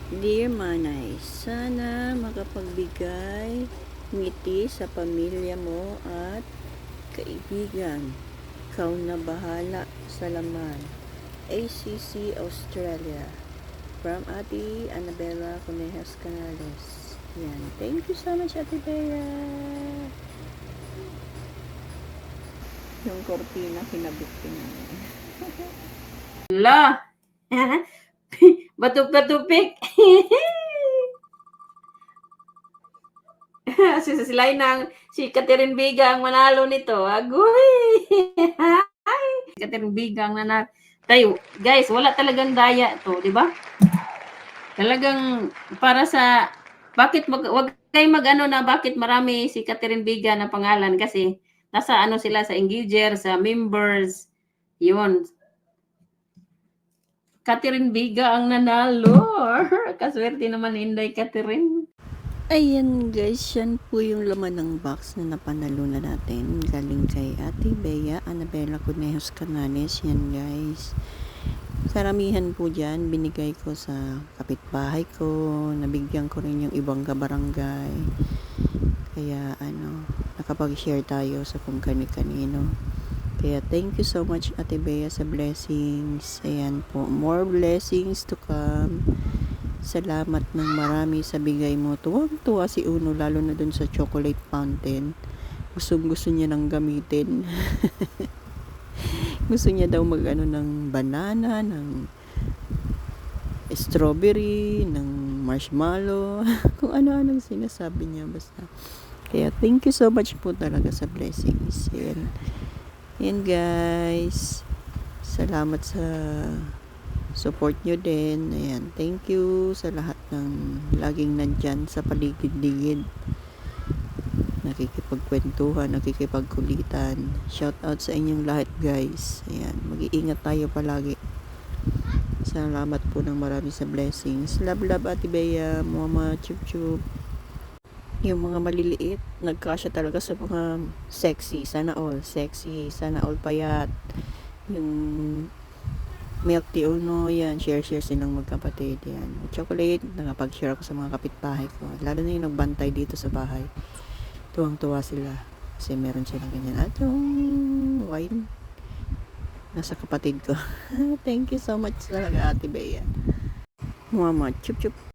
Dear Manay, sana makapagbigay ngiti sa pamilya mo at kaibigan. Ikaw na bahala sa laman. ACC Australia. From Ate Annabella Conejas Canales. Yan. Thank you so much, Ate Bea. Yung kortina, kinabit ko na. La! Batuk-batupik. Sisilain ng si Catherine Biga ang manalo nito. Agoy! Si Catherine Biga ang nanalo. Tayo, guys, wala talagang daya to, di ba? Talagang para sa wag kayo mag-ano na bakit marami si Catherine Biga na pangalan kasi nasa ano sila sa engager, sa members. Yun. Catherine Biga ang nanalo. Kaswerte naman ni Inday Catherine. Ayan guys, yan po yung laman ng box na napanalunan natin. Galing kay Ate Bea Annabella Conejos Canales. Yan guys. Karamihan po dyan, binigay ko sa kapitbahay ko. Nabigyan ko rin yung ibang kabarangay. Kaya nakapag-share tayo sa kung kani-kanino. Kaya thank you so much Ate Bea sa blessings. Ayan po, more blessings to come. Salamat ng marami sa bigay mo. Tuwang-tuwa si Uno, lalo na dun sa chocolate fountain. Gusto niya nang gamitin. Gusto niya daw ng banana, ng strawberry, ng marshmallow. Kung ano-anong sinasabi niya basta. Kaya thank you so much po talaga sa blessings. Yan guys. Salamat sa support nyo din. Ayan, thank you sa lahat ng laging nandyan sa paligid-ligid. Nakikipagkwentuhan, nakikipagkulitan. Shout out sa inyong lahat guys. Ayan, mag-iingat tayo palagi. Salamat po ng marami sa blessings. Love Ate Bea, Mama Chup Chup. Yung mga maliliit, nagkasya talaga sa mga sexy. Sana all sexy, sana all payat. Yung milk tea Uno, yan, share silang magkapatid, yan. Chocolate, nakapag-share ako sa mga kapitbahay ko. Lalo na yung nagbantay dito sa bahay. Tuwang-tuwa sila. Kasi meron silang ganyan. At yung wine, nasa kapatid ko. Thank you so much talaga, Ate Bea. Mama, chup chup.